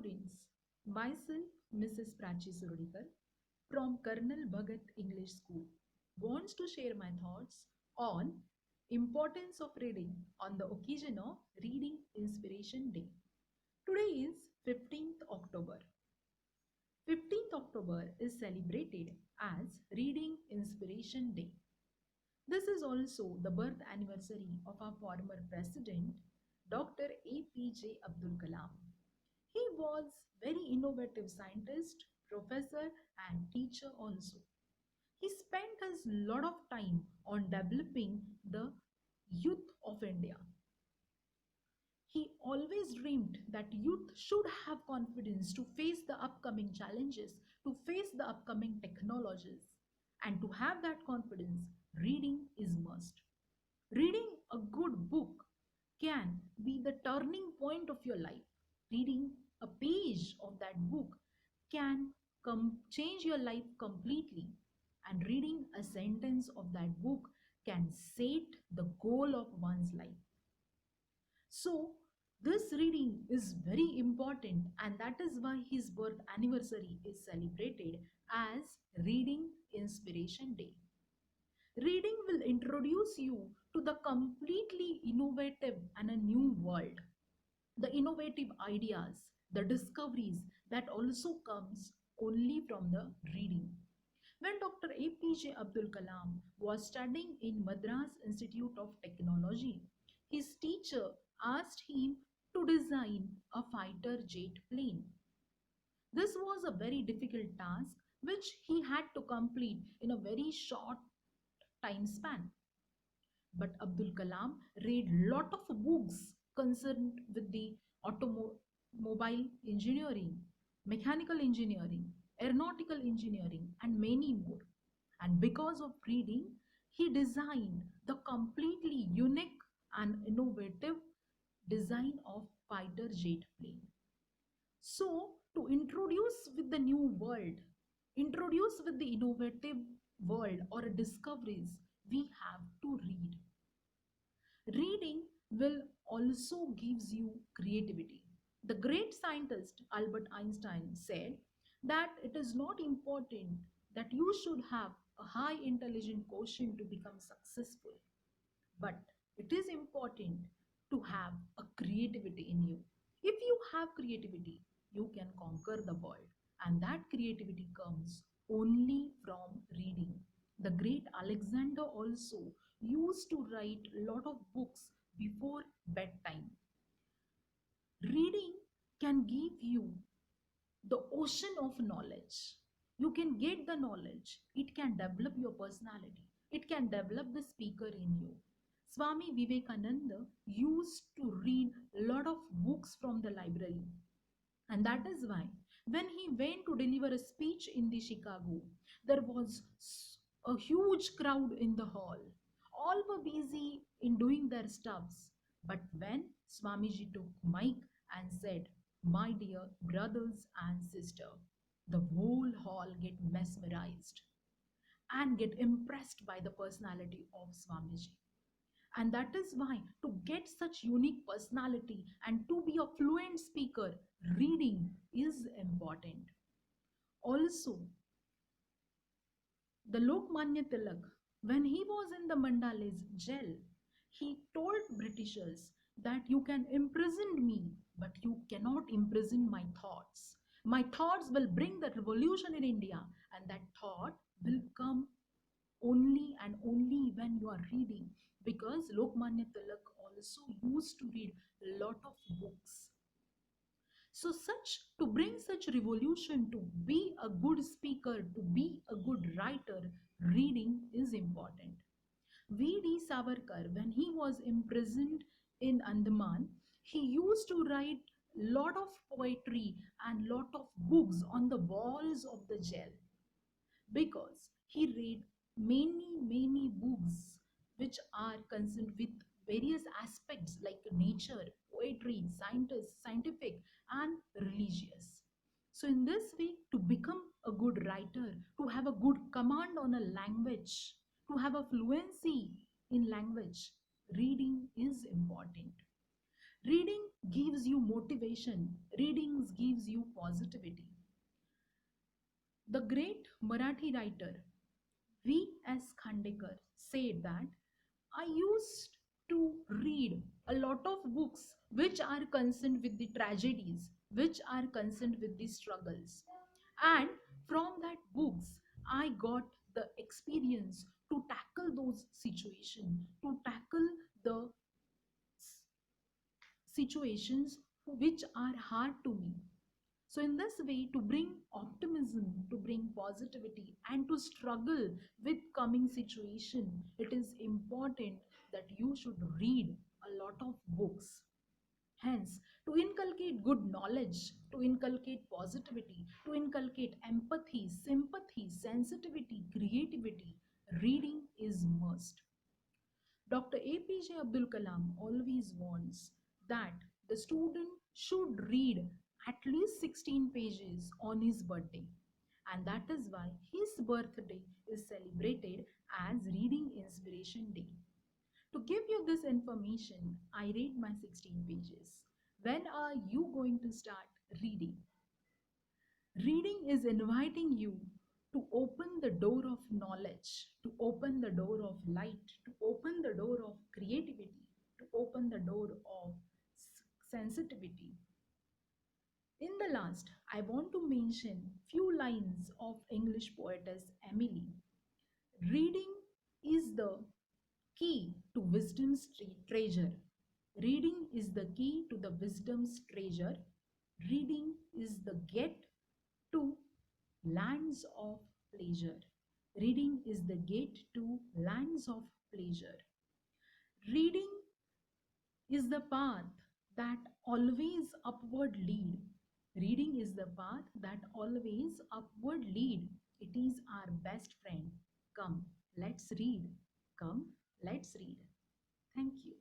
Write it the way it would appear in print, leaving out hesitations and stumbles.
students, myself Mrs. Prachi Surudikar from Colonel Bhagat English School wants to share my thoughts on importance of reading on the occasion of Reading Inspiration Day. Today is 15th October. 15th October is celebrated as Reading Inspiration Day. This is also the birth anniversary of our former president, Dr. APJ Abdul Kalam. He was very innovative scientist, professor and teacher also. He spent his lot of time on developing the youth of India. He always dreamed that youth should have confidence to face the upcoming challenges, to face the upcoming technologies. And to have that confidence, reading is must. Reading a good book can be the turning point of your life. Reading a page of that book can change your life completely. And reading a sentence of that book can set the goal of one's life. So, this reading is very important, and that is why his birth anniversary is celebrated as Reading Inspiration Day. Reading will introduce you to the completely innovative and a new world. The innovative ideas, the discoveries that also comes only from the reading. When Dr. APJ Abdul Kalam was studying in Madras Institute of Technology, his teacher asked him to design a fighter jet plane. This was a very difficult task which he had to complete in a very short time span. But Abdul Kalam read lot of books concerned with the automobile engineering, mechanical engineering, aeronautical engineering, and many more. And because of reading, he designed the completely unique and innovative design of fighter jet plane. So, to introduce with the new world, introduce with the innovative world or discoveries, we have to read. Reading will also gives you creativity. The great scientist Albert Einstein said that it is not important that you should have a high intelligent quotient to become successful, but it is important to have a creativity in you. If you have creativity, you can conquer the world, and that creativity comes only from reading. The great Alexander also used to write a lot of books before bedtime. Reading can give you the ocean of knowledge. You can get the knowledge. It can develop your personality. It can develop the speaker in you. Swami Vivekananda used to read a lot of books from the library. And that is why when he went to deliver a speech in the Chicago, there was a huge crowd in the hall. All were busy in doing their stuffs. But when Swamiji took mic and said, "My dear brothers and sisters," the whole hall get mesmerized and get impressed by the personality of Swamiji. And that is why to get such unique personality and to be a fluent speaker, reading is important. Also, the Lokmanya Tilak, when he was in the Mandalay jail, he told Britishers that you can imprison me, but you cannot imprison my thoughts. My thoughts will bring the revolution in India, and that thought will come only and only when you are reading, because Lokmanya Tilak also used to read a lot of books. So such to bring such revolution, to be a good speaker, to be a good writer, reading is important. VD Savarkar, when he was imprisoned in Andaman, he used to write lot of poetry and lot of books on the walls of the jail, because he read many books which are concerned with various aspects like nature, poetry, scientific and religious. So in this way, to become a good writer, to have a good command on a language, to have a fluency in language, reading is important. Reading gives you motivation, reading gives you positivity. The great Marathi writer V.S. Khandekar said that I used to read a lot of books which are concerned with the tragedies, which are concerned with the struggles. And from that books, I got the experience to tackle those situations, to tackle the situations which are hard to me. So, in this way, to bring optimism, to bring positivity, and to struggle with coming situation, it is important that you should read a lot of books. Hence, to inculcate good knowledge, to inculcate positivity, to inculcate empathy, sympathy, sensitivity, creativity, reading is must. Dr. APJ Abdul Kalam always warns that the student should read at least 16 pages on his birthday. And that is why his birthday is celebrated as Reading Inspiration Day. To give you this information, I read my 16 pages. When are you going to start reading? Reading is inviting you to open the door of knowledge, to open the door of light, to open the door of creativity, to open the door of sensitivity. In the last, I want to mention few lines of English poetess Emily. Reading is the key to wisdom's treasure. Reading is the key to the wisdom's treasure. Reading is the gate to lands of pleasure. Reading is the gate to lands of pleasure. Reading is the path that always upward lead. Reading is the path that always upward lead. It is our best friend. Come, let's read. Come, let's read. Thank you.